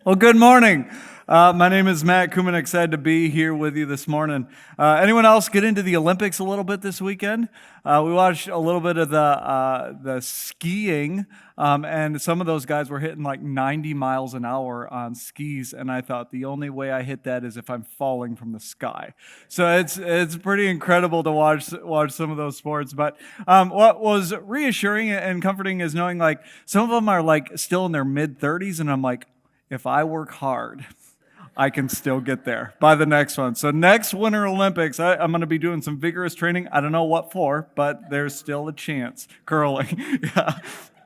Well, good morning. My name is Matt Koomen. Excited to be here with you this morning. Anyone else get into the Olympics a little bit this weekend? We watched a little bit of the skiing, and some of those guys were hitting like 90 miles an hour on skis, and I thought the only way I hit that is if I'm falling from the sky. So it's pretty incredible to watch some of those sports. But what was reassuring and comforting is knowing like some of them are like still in their mid-30s, and I'm like, if I work hard, I can still get there by the next one. So next Winter Olympics, I'm going to be doing some vigorous training. I don't know what for, but there's still a chance. Curling. Yeah,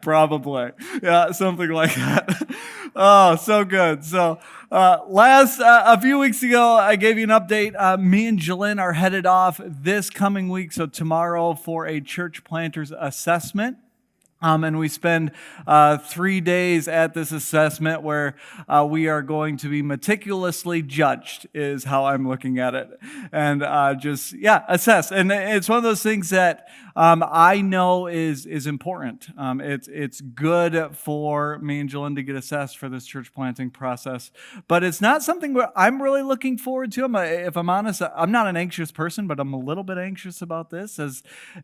probably. Yeah, something like that. Oh, so good. So a few weeks ago, I gave you an update. Me and Jalen are headed off this coming week, so tomorrow, for a church planters assessment. And we spend 3 days at this assessment where we are going to be meticulously judged, is how I'm looking at it. And assess. And it's one of those things that I know is important. It's good for me and Jalen to get assessed for this church planting process. But it's not something where I'm really looking forward to. If I'm honest, I'm not an anxious person, but I'm a little bit anxious about this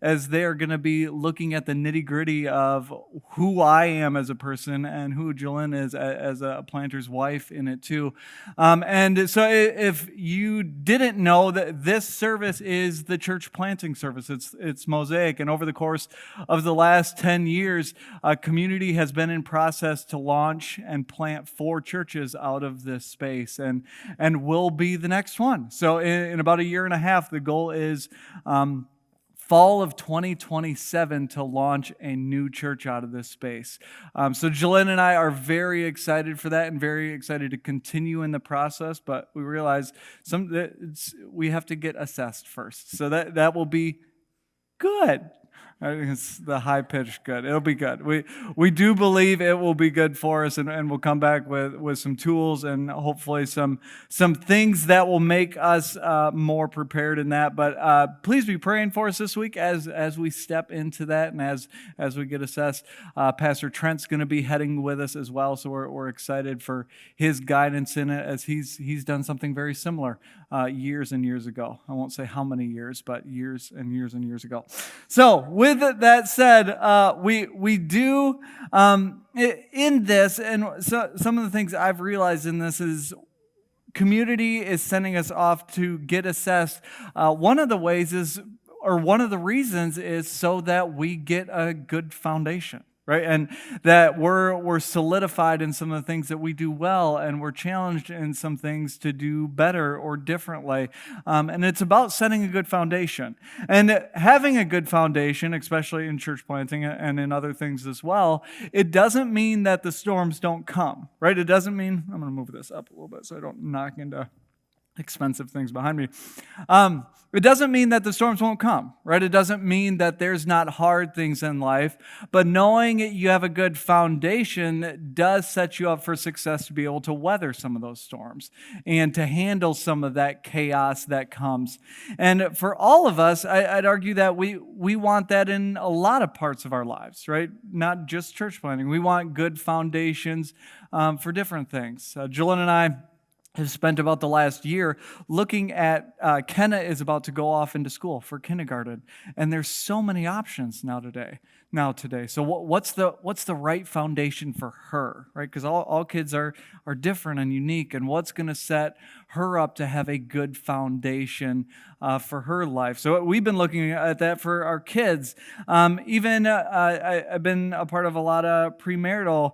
as they are going to be looking at the nitty-gritty of who I am as a person and who Jalen is as a planter's wife in it too. And so if you didn't know, that this service is the church planting service, it's Mosaic. And over the course of the last 10 years, a community has been in process to launch and plant 4 churches out of this space and will be the next one. So in about a year and a half, the goal is fall of 2027 to launch a new church out of this space. So Jalen and I are very excited for that and very excited to continue in the process, but we realize we have to get assessed first. So that will be good. I think it's the high pitch good. It'll be good. We do believe it will be good for us, and we'll come back with some tools and hopefully some things that will make us more prepared in that. But please be praying for us this week as we step into that and as we get assessed. Pastor Trent's going to be heading with us as well, so we're excited for his guidance in it, as he's done something very similar years and years ago. I won't say how many years, but years and years and years ago. So with that said, we do in this, and so some of the things I've realized in this is community is sending us off to get assessed. One of the reasons is so that we get a good foundation. Right, and that we're solidified in some of the things that we do well, and we're challenged in some things to do better or differently. And it's about setting a good foundation. And having a good foundation, especially in church planting and in other things as well, it doesn't mean that the storms don't come. Right? It doesn't mean, I'm going to move this up a little bit so I don't knock into expensive things behind me. It doesn't mean that the storms won't come, right? It doesn't mean that there's not hard things in life, but knowing you have a good foundation does set you up for success to be able to weather some of those storms and to handle some of that chaos that comes. And for all of us, I'd argue that we want that in a lot of parts of our lives, right? Not just church planting. We want good foundations for different things. Jalen and I have spent about the last year looking at, Kenna is about to go off into school for kindergarten, and there's so many options now today. So what's the right foundation for her, right? Because all kids are different and unique, and what's going to set her up to have a good foundation for her life. So we've been looking at that for our kids. I've been a part of a lot of premarital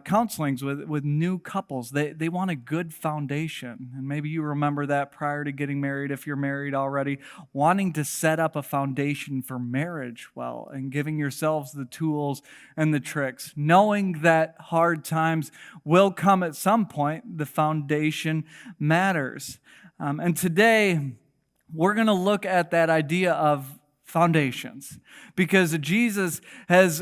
counselings with new couples. They want a good foundation, and maybe you remember that prior to getting married, if you're married already, wanting to set up a foundation for marriage well, and giving yourselves the tools and the tricks, knowing that hard times will come at some point. The foundation matters. And today, we're going to look at that idea of foundations, because Jesus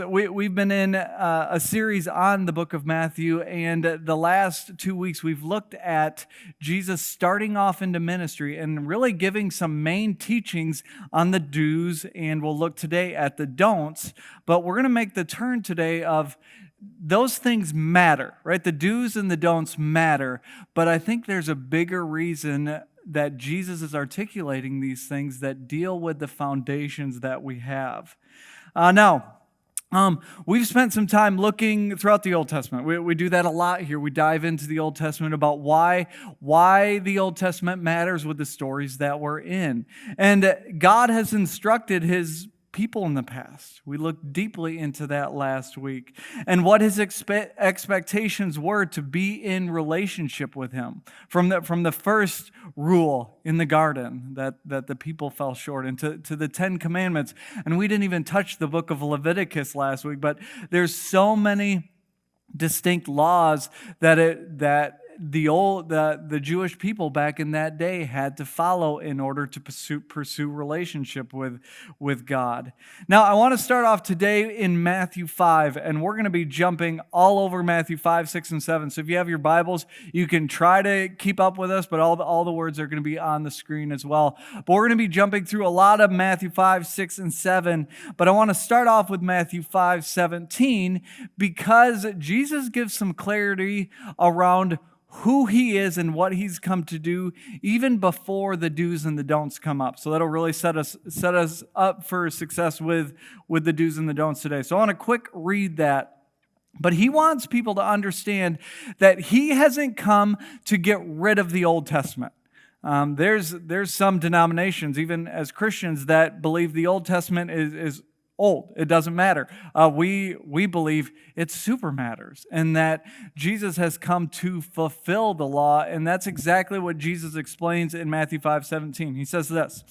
we've been in a series on the book of Matthew, and the last 2 weeks we've looked at Jesus starting off into ministry and really giving some main teachings on the do's, and we'll look today at the don'ts. But we're going to make the turn today of those things matter, right? The do's and the don'ts matter, but I think there's a bigger reason that Jesus is articulating these things that deal with the foundations that we have. We've spent some time looking throughout the Old Testament. We do that a lot here. We dive into the Old Testament about why the Old Testament matters with the stories that we're in. And God has instructed His people in the past. We looked deeply into that last week and what His expectations were to be in relationship with Him from the first rule in the garden that the people fell short and to the 10 Commandments. And we didn't even touch the book of Leviticus last week, but there's so many distinct laws that the Jewish people back in that day had to follow in order to pursue relationship with God. Now, I want to start off today in Matthew 5, and we're going to be jumping all over Matthew 5, 6, and 7. So if you have your Bibles, you can try to keep up with us, but all the words are going to be on the screen as well. But we're going to be jumping through a lot of Matthew 5, 6, and 7, but I want to start off with Matthew 5, 17, because Jesus gives some clarity around who He is and what He's come to do even before the do's and the don'ts come up. So that'll really set us up for success with the do's and the don'ts today. So I want to quick read that. But He wants people to understand that He hasn't come to get rid of the Old Testament. There's some denominations, even as Christians, that believe the Old Testament is old. It doesn't matter. We believe it super matters, and that Jesus has come to fulfill the law, and that's exactly what Jesus explains in Matthew 5:17. He says this: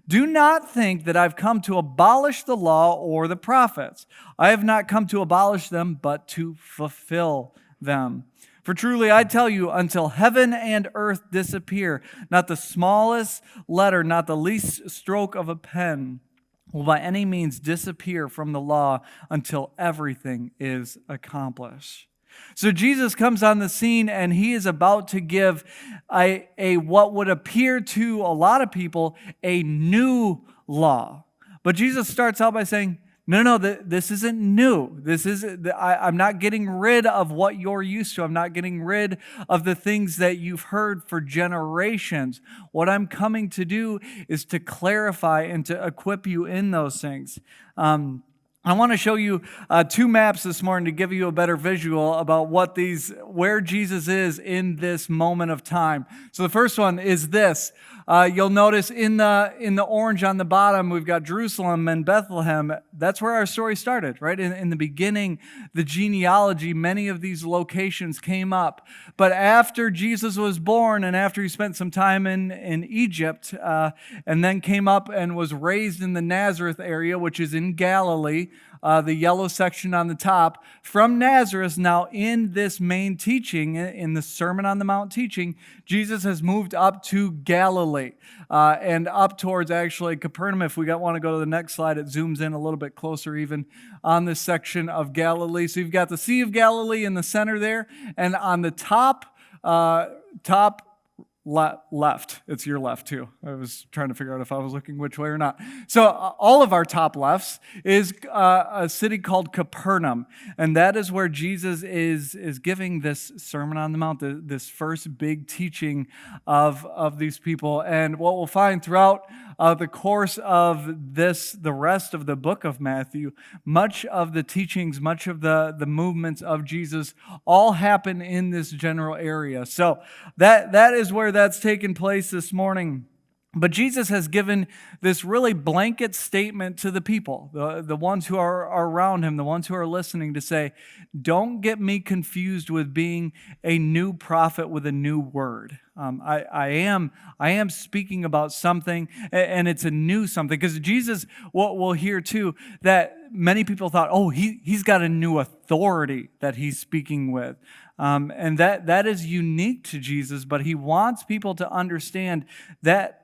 "Do not think that I've come to abolish the law or the prophets. I have not come to abolish them, but to fulfill them. For truly I tell you, until heaven and earth disappear, not the smallest letter, not the least stroke of a pen will by any means disappear from the law until everything is accomplished." So Jesus comes on the scene, and He is about to give a what would appear to a lot of people a new law. But Jesus starts out by saying, No, this isn't new. I'm not getting rid of what you're used to. I'm not getting rid of the things that you've heard for generations. What I'm coming to do is to clarify and to equip you in those things. I want to show you 2 maps this morning to give you a better visual about where Jesus is in this moment of time. So the first one is this. You'll notice in the orange on the bottom, we've got Jerusalem and Bethlehem. That's where our story started, right? In the beginning, the genealogy, many of these locations came up. But after Jesus was born and after He spent some time in Egypt and then came up and was raised in the Nazareth area, which is in Galilee, the yellow section on the top. From Nazareth, now in this main teaching, in the Sermon on the Mount teaching, Jesus has moved up to Galilee and up towards actually Capernaum. If we want to go to the next slide, it zooms in a little bit closer even on this section of Galilee. So you've got the Sea of Galilee in the center there, and on the top left. It's your left too. I was trying to figure out if I was looking which way or not. So all of our top lefts is a city called Capernaum, and that is where Jesus is giving this Sermon on the Mount, this first big teaching of these people. And what we'll find throughout the course of the rest of the book of Matthew, much of the teachings, much of the movements of Jesus all happen in this general area. So that is where that's taken place this morning. But Jesus has given this really blanket statement to the people, the ones who are around Him, the ones who are listening, to say, don't get me confused with being a new prophet with a new word. I am speaking about something, and it's a new something. Because Jesus, what we'll hear too, that many people thought, he's got a new authority that He's speaking with. And that is unique to Jesus, but He wants people to understand that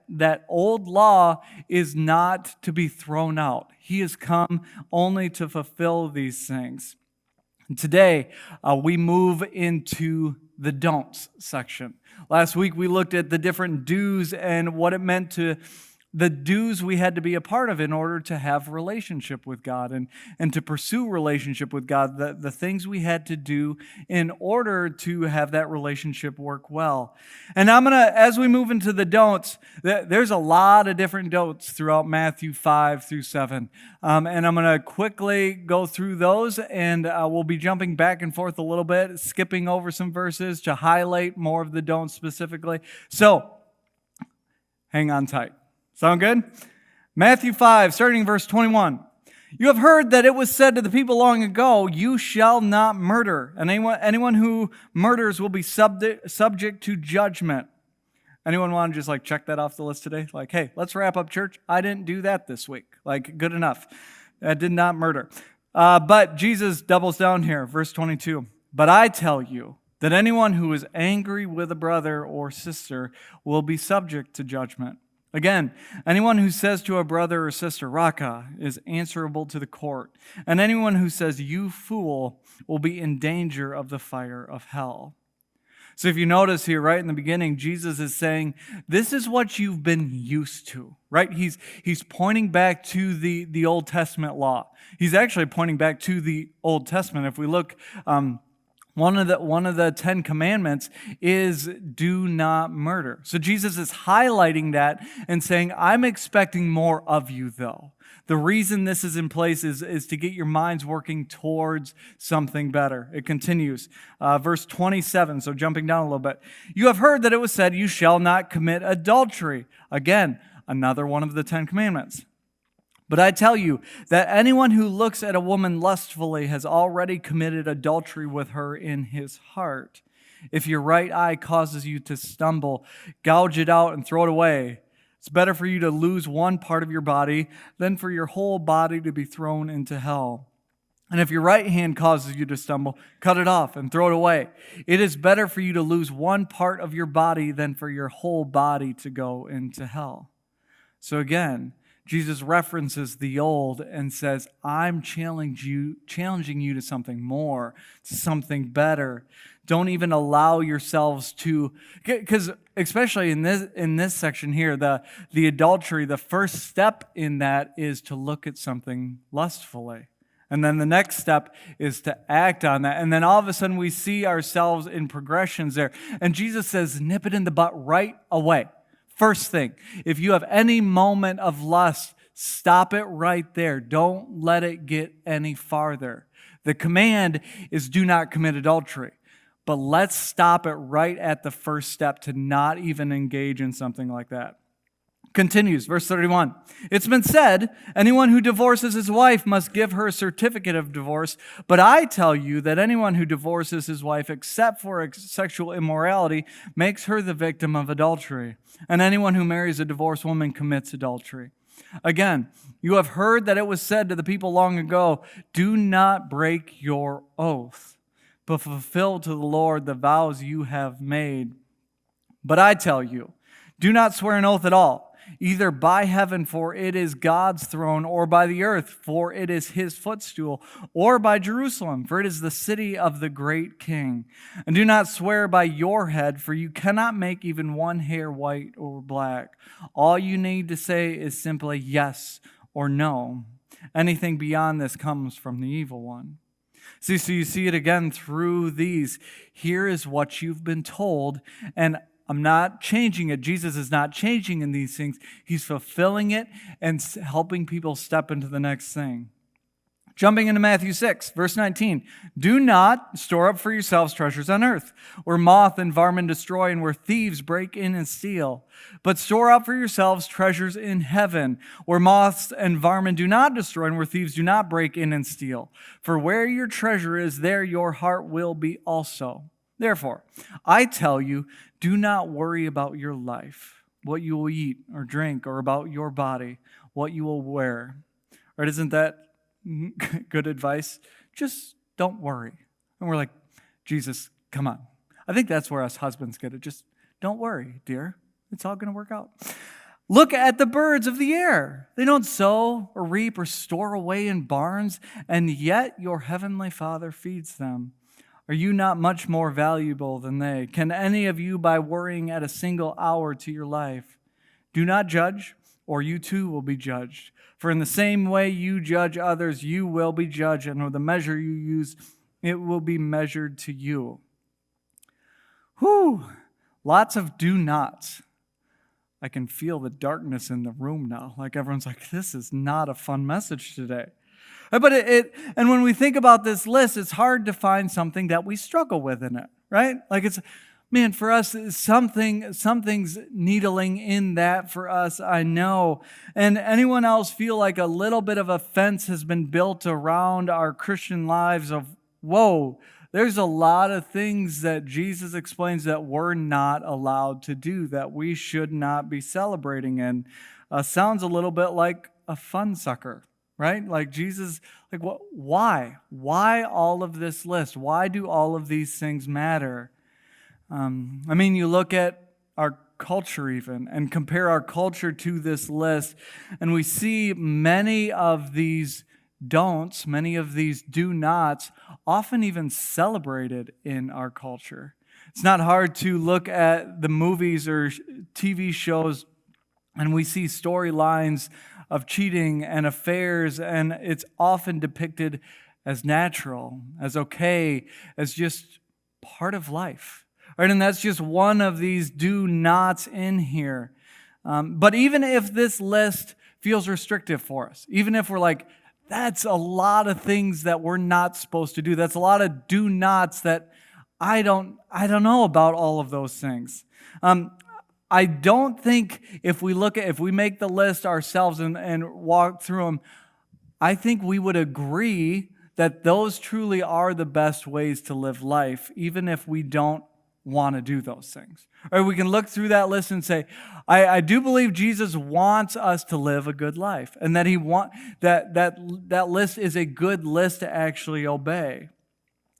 old law is not to be thrown out. He has come only to fulfill these things. And today, we move into the don'ts section. Last week, we looked at the different do's and what it meant to the dues we had to be a part of in order to have relationship with God and to pursue relationship with God, the things we had to do in order to have that relationship work well. And as we move into the don'ts, there's a lot of different don'ts throughout Matthew 5 through 7. And I'm going to quickly go through those, and we'll be jumping back and forth a little bit, skipping over some verses to highlight more of the don'ts specifically. So, hang on tight. Sound good? Matthew 5, starting verse 21. You have heard that it was said to the people long ago, you shall not murder, and anyone who murders will be subject to judgment. Anyone want to just check that off the list today? Hey, let's wrap up church. I didn't do that this week. Good enough. I did not murder. But Jesus doubles down here, verse 22. But I tell you that anyone who is angry with a brother or sister will be subject to judgment. Again, anyone who says to a brother or sister, Raka, is answerable to the court. And anyone who says, you fool, will be in danger of the fire of hell. So if you notice here, right in the beginning, Jesus is saying, this is what you've been used to, right? He's pointing back to the Old Testament law. He's actually pointing back to the Old Testament. If we look, one of the 10 commandments is do not murder. So Jesus is highlighting that and saying, I'm expecting more of you though. The reason this is in place is to get your minds working towards something better. It continues, verse 27, so jumping down a little bit. You have heard that it was said, you shall not commit adultery. Again, another one of the 10 commandments. But I tell you that anyone who looks at a woman lustfully has already committed adultery with her in his heart. If your right eye causes you to stumble, gouge it out and throw it away. It's better for you to lose one part of your body than for your whole body to be thrown into hell. And if your right hand causes you to stumble, cut it off and throw it away. It is better for you to lose one part of your body than for your whole body to go into hell. So again, Jesus references the old and says, I'm challenging you to something more, to something better. Don't even allow yourselves to, because especially in this section here, the adultery, the first step in that is to look at something lustfully. And then the next step is to act on that. And then all of a sudden we see ourselves in progressions there. And Jesus says, nip it in the butt right away. First thing, if you have any moment of lust, stop it right there. Don't let it get any farther. The command is do not commit adultery. But let's stop it right at the first step to not even engage in something like that. Continues, verse 31. It's been said, anyone who divorces his wife must give her a certificate of divorce. But I tell you that anyone who divorces his wife except for sexual immorality makes her the victim of adultery. And anyone who marries a divorced woman commits adultery. Again, you have heard that it was said to the people long ago, do not break your oath, but fulfill to the Lord the vows you have made. But I tell you, do not swear an oath at all, either by heaven, for it is God's throne, or by the earth, for it is his footstool, or by Jerusalem, for it is the city of the great king. And do not swear by your head, for you cannot make even one hair white or black. All you need to say is simply yes or no. Anything beyond this comes from the evil one. So you see it again through these. Here is what you've been told, and I'm not changing it. Jesus is not changing in these things. He's fulfilling it and helping people step into the next thing. Jumping into Matthew 6, verse 19. Do not store up for yourselves treasures on earth, where moth and vermin destroy and where thieves break in and steal. But store up for yourselves treasures in heaven, where moths and vermin do not destroy and where thieves do not break in and steal. For where your treasure is, there your heart will be also. Therefore, I tell you, do not worry about your life, what you will eat or drink, or about your body, what you will wear. Right? Isn't that good advice? Just don't worry. And we're like, Jesus, come on. I think that's where us husbands get it. Just don't worry, dear. It's all going to work out. Look at the birds of the air. They don't sow or reap or store away in barns, and yet your heavenly Father feeds them. Are you not much more valuable than they? Can any of you, by worrying, add a single hour to your life? Do not judge, or you too will be judged. For in the same way you judge others, you will be judged, and with the measure you use, it will be measured to you. Whew, lots of do nots. I can feel the darkness in the room now. Like everyone's like, this is not a fun message today. But and when we think about this list, it's hard to find something that we struggle with in it, right? Like man, for us, something's needling in that for us, I know. And anyone else feel like a little bit of a fence has been built around our Christian lives of, whoa, there's a lot of things that Jesus explains that we're not allowed to do, that we should not be celebrating in. Sounds a little bit like a fun sucker, right? Like Jesus, like what? Why? Why all of this list? Why do all of these things matter? You look at our culture even and compare our culture to this list, and we see many of these don'ts, many of these do nots, often even celebrated in our culture. It's not hard to look at the movies or TV shows, and we see storylines of cheating and affairs, and it's often depicted as natural, as okay, as just part of life. Right, and that's just one of these do nots in here. But even if this list feels restrictive for us, even if we're like, that's a lot of things that we're not supposed to do, that's a lot of do nots that I don't know about all of those things. I don't think if we make the list ourselves and walk through them, I think we would agree that those truly are the best ways to live life, even if we don't want to do those things. Or we can look through that list and say, I do believe Jesus wants us to live a good life, and that that list is a good list to actually obey.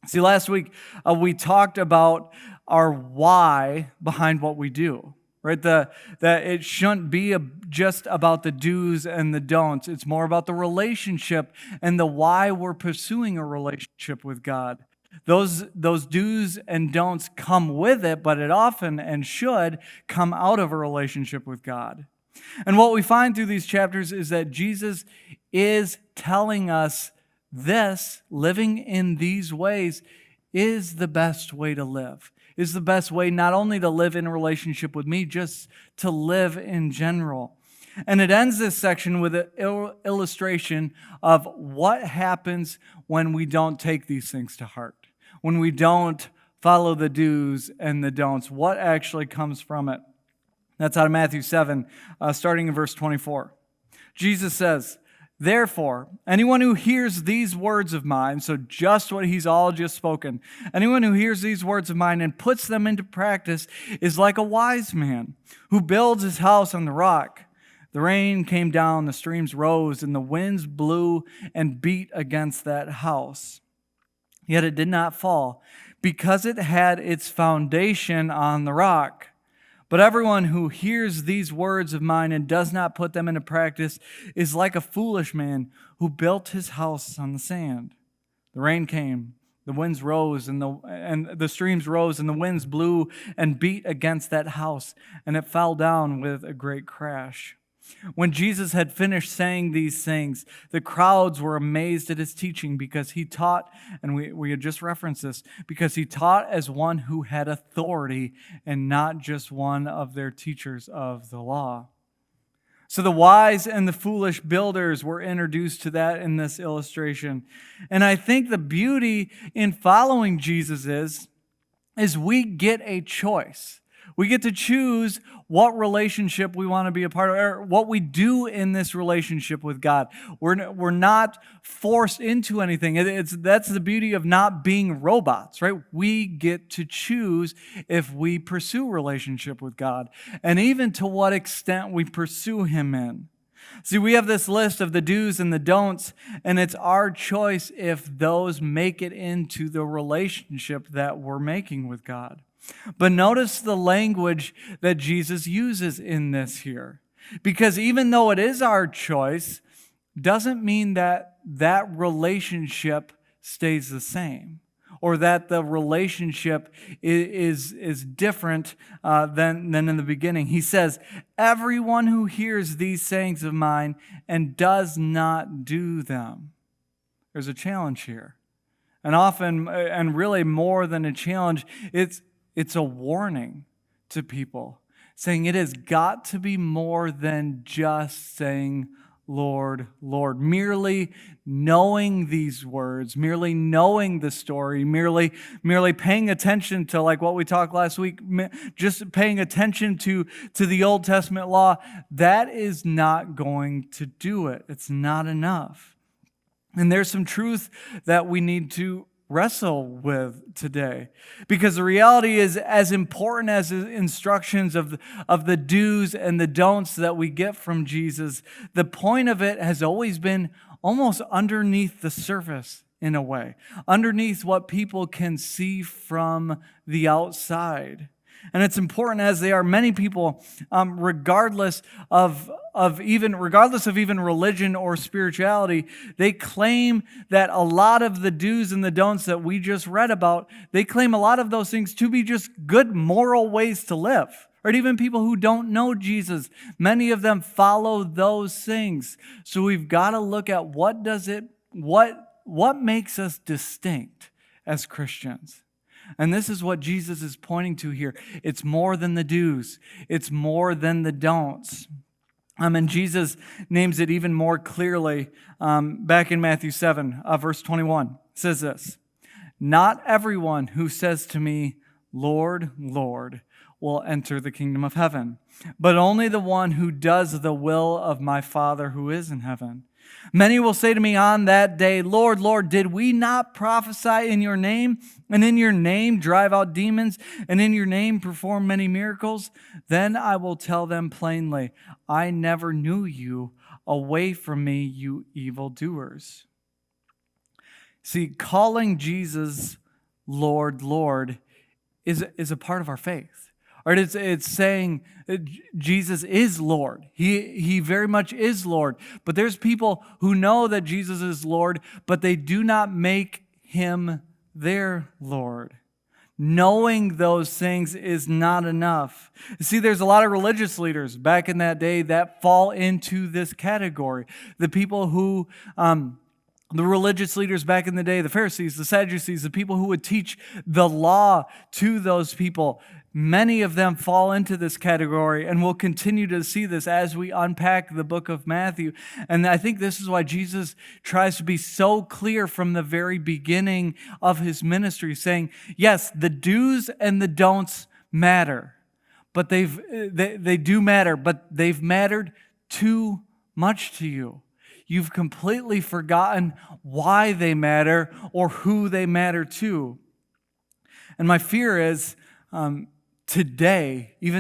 See, last week we talked about our why behind what we do. Right, that it shouldn't be just about the do's and the don'ts. It's more about the relationship and the why we're pursuing a relationship with God. Those do's and don'ts come with it, but it often and should come out of a relationship with God. And what we find through these chapters is that Jesus is telling us this, living in these ways, is the best way to live. Is the best way not only to live in a relationship with me, just to live in general. And it ends this section with an illustration of what happens when we don't take these things to heart, when we don't follow the do's and the don'ts. What actually comes from it? That's out of Matthew 7, starting in verse 24. Jesus says, "Therefore, anyone who hears these words of mine," so just what he's all just spoken, "anyone who hears these words of mine and puts them into practice is like a wise man who builds his house on the rock. The rain came down, the streams rose, and the winds blew and beat against that house. Yet it did not fall, because it had its foundation on the rock. But everyone who hears these words of mine and does not put them into practice is like a foolish man who built his house on the sand. The rain came, the winds rose, and the streams rose, and the winds blew and beat against that house, and it fell down with a great crash." When Jesus had finished saying these things, the crowds were amazed at his teaching because he taught, and we had just referenced this, because he taught as one who had authority and not just one of their teachers of the law. So the wise and the foolish builders were introduced to that in this illustration. And I think the beauty in following Jesus is we get a choice. We get to choose what relationship we want to be a part of, or what we do in this relationship with God. We're not forced into anything. That's the beauty of not being robots, right? We get to choose if we pursue relationship with God, and even to what extent we pursue Him in. See, we have this list of the do's and the don'ts, and it's our choice if those make it into the relationship that we're making with God. But notice the language that Jesus uses in this here. Because even though it is our choice, doesn't mean that that relationship stays the same. or that the relationship is different than in the beginning. He says, everyone who hears these sayings of mine and does not do them. There's a challenge here. And often, and really more than a challenge, it's a warning to people, saying it has got to be more than just saying, Lord, Lord. Merely knowing these words, merely knowing the story, merely paying attention to, like what we talked last week, just paying attention to the Old Testament law, that is not going to do it. It's not enough. And there's some truth that we need to wrestle with today. Because the reality is, as important as the instructions of the do's and the don'ts that we get from Jesus, the point of it has always been almost underneath the surface in a way, underneath what people can see from the outside. And it's important as they are. Many people, regardless of even religion or spirituality, they claim that a lot of the do's and the don'ts that we just read about, they claim a lot of those things to be just good moral ways to live. Right? Even people who don't know Jesus, many of them follow those things. So we've got to look at what makes us distinct as Christians. And this is what Jesus is pointing to here. It's more than the do's. It's more than the don'ts. And Jesus names it even more clearly back in Matthew 7, verse 21. It says this, "Not everyone who says to me, 'Lord, Lord,' will enter the kingdom of heaven, but only the one who does the will of my Father who is in heaven. Many will say to me on that day, 'Lord, Lord, did we not prophesy in your name, and in your name drive out demons, and in your name perform many miracles?' Then I will tell them plainly, 'I never knew you. Away from me, you evildoers.'" See, calling Jesus Lord, Lord is a part of our faith. Or it's saying Jesus is Lord. He very much is Lord. But there's people who know that Jesus is Lord, but they do not make him their Lord. Knowing those things is not enough. See, there's a lot of religious leaders back in that day that fall into this category. The people who... the religious leaders back in the day, the Pharisees, the Sadducees, the people who would teach the law to those people, many of them fall into this category, and we'll continue to see this as we unpack the book of Matthew. And I think this is why Jesus tries to be so clear from the very beginning of his ministry, saying, yes, the do's and the don'ts matter, but they do matter, but they've mattered too much to you. You've completely forgotten why they matter or who they matter to. And my fear is even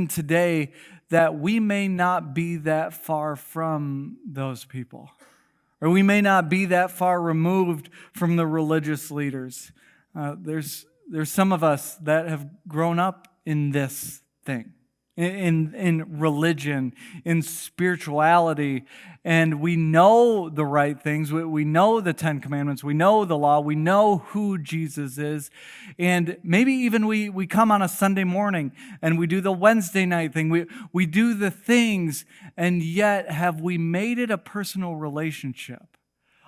today, that we may not be that far from those people. Or we may not be that far removed from the religious leaders. There's some of us that have grown up in this thing. In religion, in spirituality, and we know the right things. We know the 10 Commandments. We know the law. We know who Jesus is. And maybe even we come on a Sunday morning and we do the Wednesday night thing. We do the things, and yet have we made it a personal relationship?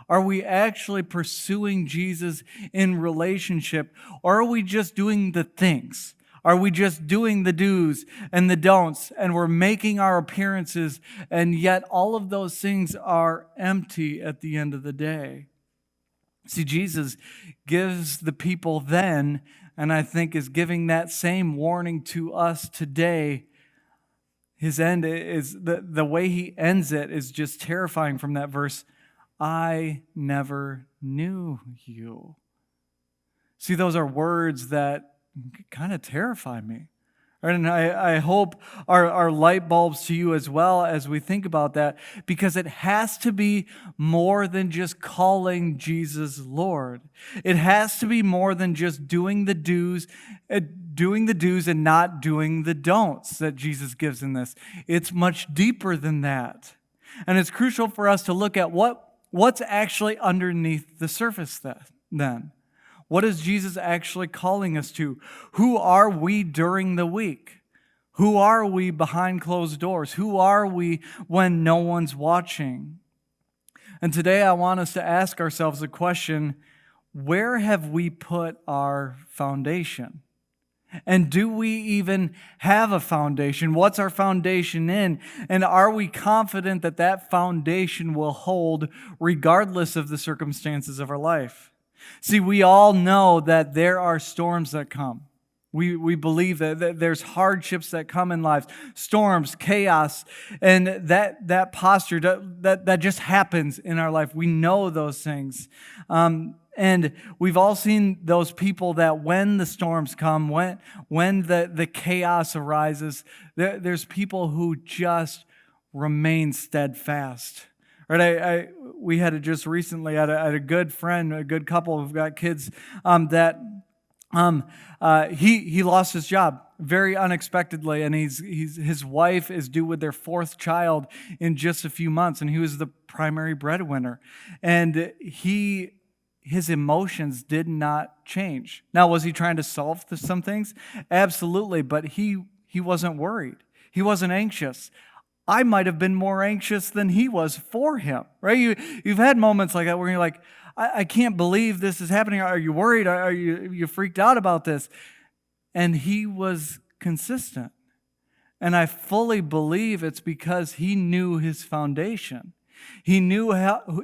Are we actually pursuing Jesus in relationship, or are we just doing the things? Are we just doing the do's and the don'ts, and we're making our appearances, and yet all of those things are empty at the end of the day? See, Jesus gives the people then, and I think is giving that same warning to us today. His end is, the way he ends it is just terrifying from that verse. "I never knew you." See, those are words that kind of terrify me. And I hope our light bulbs to you as well as we think about that, because it has to be more than just calling Jesus Lord. It has to be more than just doing the do's and not doing the don'ts that Jesus gives in this. It's much deeper than that. And it's crucial for us to look at what's actually underneath the surface then. What is Jesus actually calling us to? Who are we during the week? Who are we behind closed doors? Who are we when no one's watching? And today I want us to ask ourselves the question, where have we put our foundation? And do we even have a foundation? What's our foundation in? And are we confident that that foundation will hold regardless of the circumstances of our life? See, we all know that there are storms that come. We believe that there's hardships that come in lives, storms, chaos, and that posture, that just happens in our life. We know those things. And we've all seen those people that when the storms come, when the chaos arises, there's people who just remain steadfast. Right? We had it just recently. I had a good friend, a good couple who've got kids he lost his job very unexpectedly, and his wife is due with their fourth child in just a few months, and he was the primary breadwinner, and his emotions did not change. Now, was he trying to solve some things? Absolutely, but he wasn't worried. He wasn't anxious. I might have been more anxious than he was for him, right? You've had moments like that where you're like, I can't believe this is happening. Are you worried? Are you freaked out about this? And he was consistent. And I fully believe it's because he knew his foundation. He knew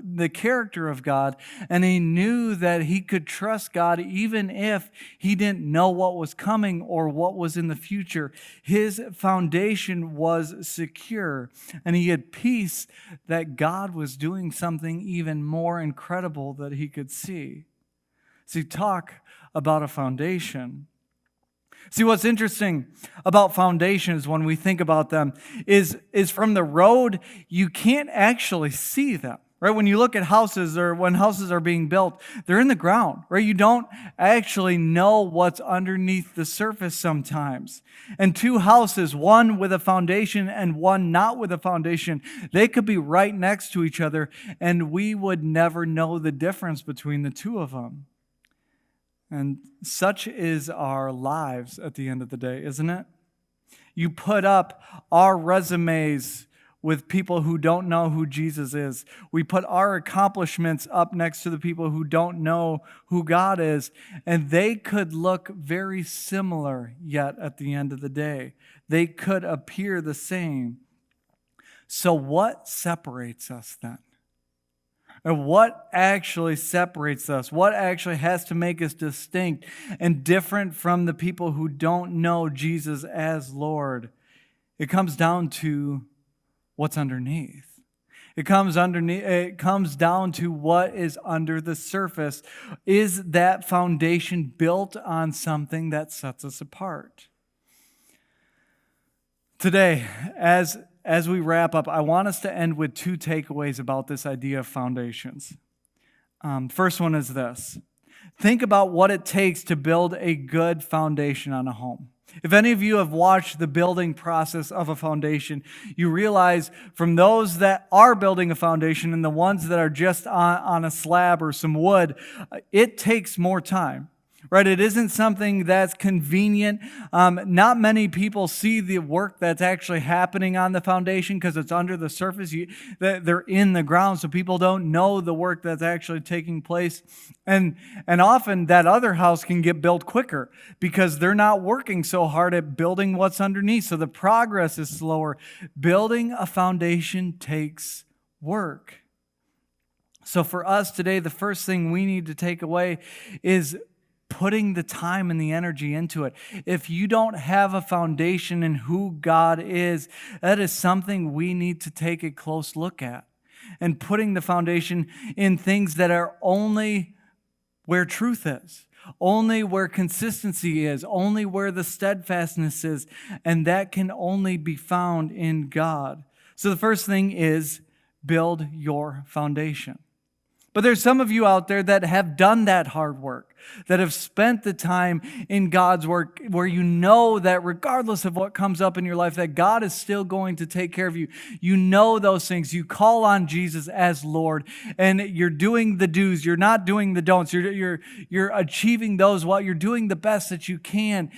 the character of God, and he knew that he could trust God even if he didn't know what was coming or what was in the future. His foundation was secure, and he had peace that God was doing something even more incredible that he could see. See, talk about a foundation. See, what's interesting about foundations when we think about them is from the road, you can't actually see them, right? When you look at houses or when houses are being built, they're in the ground, right? You don't actually know what's underneath the surface sometimes. And two houses, one with a foundation and one not with a foundation, they could be right next to each other, and we would never know the difference between the two of them. And such is our lives at the end of the day, isn't it? You put up our resumes with people who don't know who Jesus is. We put our accomplishments up next to the people who don't know who God is. And they could look very similar, yet at the end of the day, they could appear the same. So what separates us then? And what actually separates us? What actually has to make us distinct and different from the people who don't know Jesus as Lord? It comes down to what's underneath. It comes down to what is under the surface. Is that foundation built on something that sets us apart? Today, as we wrap up, I want us to end with two takeaways about this idea of foundations. First one is this. Think about what it takes to build a good foundation on a home. If any of you have watched the building process of a foundation, you realize from those that are building a foundation and the ones that are just on a slab or some wood, it takes more time. Right? It isn't something that's convenient. Not many people see the work that's actually happening on the foundation because it's under the surface. They're in the ground, so people don't know the work that's actually taking place. And often that other house can get built quicker because they're not working so hard at building what's underneath. So the progress is slower. Building a foundation takes work. So for us today, the first thing we need to take away is putting the time and the energy into it. If you don't have a foundation in who God is, that is something we need to take a close look at. And putting the foundation in things that are only where truth is, only where consistency is, only where the steadfastness is, and that can only be found in God. So the first thing is build your foundation. But there's some of you out there that have done that hard work, that have spent the time in God's work, where you know that regardless of what comes up in your life, that God is still going to take care of you. You know those things. You call on Jesus as Lord, and you're doing the do's. You're not doing the don'ts. You're achieving those while you're doing the best that you can.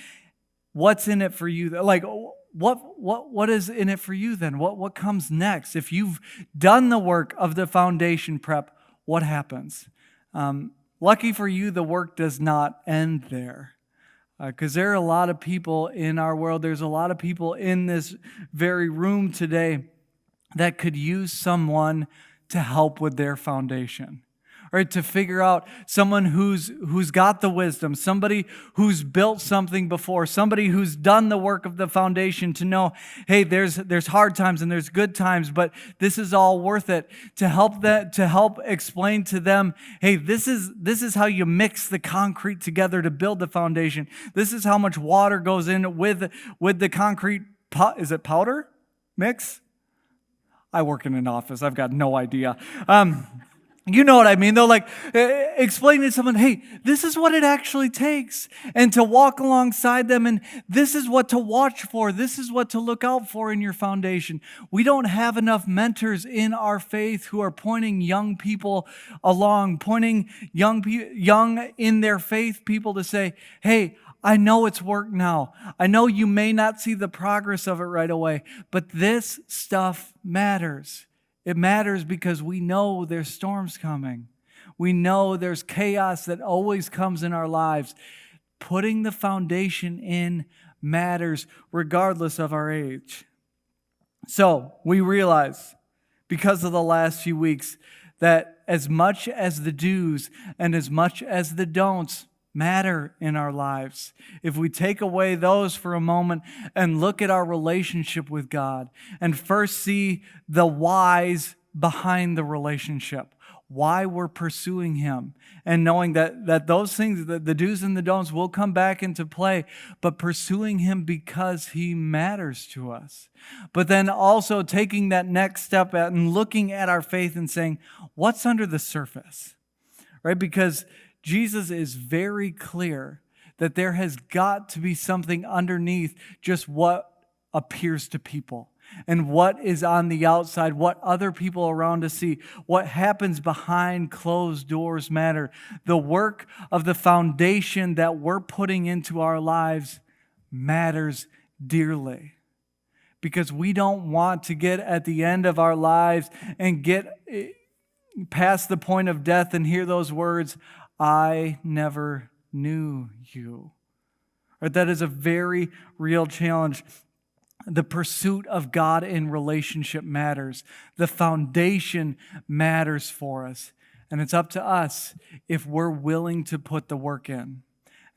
What's in it for you? Like, what is in it for you then? What comes next? If you've done the work of the foundation prep, what happens? Lucky for you, the work does not end there. Because there are a lot of people in our world, there's a lot of people in this very room today that could use someone to help with their foundation. Right, to figure out someone who's got the wisdom, somebody who's built something before, somebody who's done the work of the foundation to know, hey, there's hard times and there's good times, but this is all worth it. To help explain to them, hey, this is how you mix the concrete together to build the foundation. This is how much water goes in with the concrete. Is it powder mix? I work in an office. I've got no idea. You know what I mean? They'll like explain to someone, hey, this is what it actually takes. And to walk alongside them, and this is what to watch for. This is what to look out for in your foundation. We don't have enough mentors in our faith who are pointing young people along, pointing young in their faith people to say, hey, I know it's work now. I know you may not see the progress of it right away, but this stuff matters. It matters because we know there's storms coming. We know there's chaos that always comes in our lives. Putting the foundation in matters regardless of our age. So we realize, because of the last few weeks, that as much as the do's and as much as the don'ts matter in our lives, if we take away those for a moment and look at our relationship with God and first see the whys behind the relationship, why we're pursuing Him, and knowing that those things, the do's and the don'ts, will come back into play, but pursuing Him because He matters to us. But then also taking that next step out and looking at our faith and saying, what's under the surface? Right? Because Jesus is very clear that there has got to be something underneath just what appears to people and what is on the outside, what other people around us see. What happens behind closed doors matter. The work of the foundation that we're putting into our lives matters dearly, because we don't want to get at the end of our lives and get past the point of death and hear those words, I never knew you. Right? That is a very real challenge. The pursuit of God in relationship matters. The foundation matters for us. And it's up to us if we're willing to put the work in.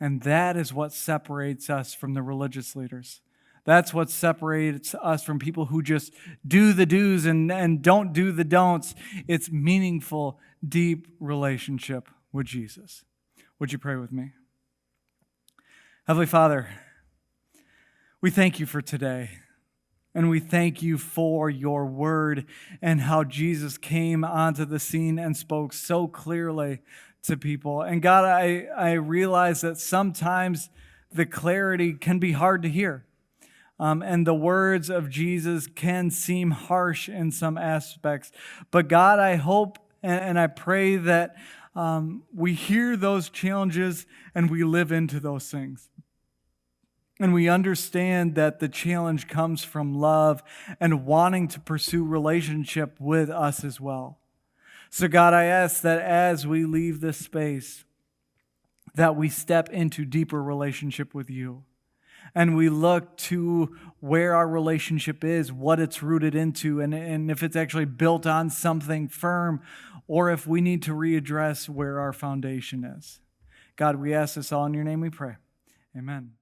And that is what separates us from the religious leaders. That's what separates us from people who just do the do's and don't do the don'ts. It's meaningful, deep relationship with Jesus. Would you pray with me? Heavenly Father, we thank you for today, and we thank you for your word and how Jesus came onto the scene and spoke so clearly to people. And God, I realize that sometimes the clarity can be hard to hear, and the words of Jesus can seem harsh in some aspects. But God, I hope and I pray that we hear those challenges and we live into those things. And we understand that the challenge comes from love and wanting to pursue relationship with us as well. So God, I ask that as we leave this space, that we step into deeper relationship with you. And we look to where our relationship is, what it's rooted into, and if it's actually built on something firm, or if we need to readdress where our foundation is. God, we ask this all in your name we pray. Amen.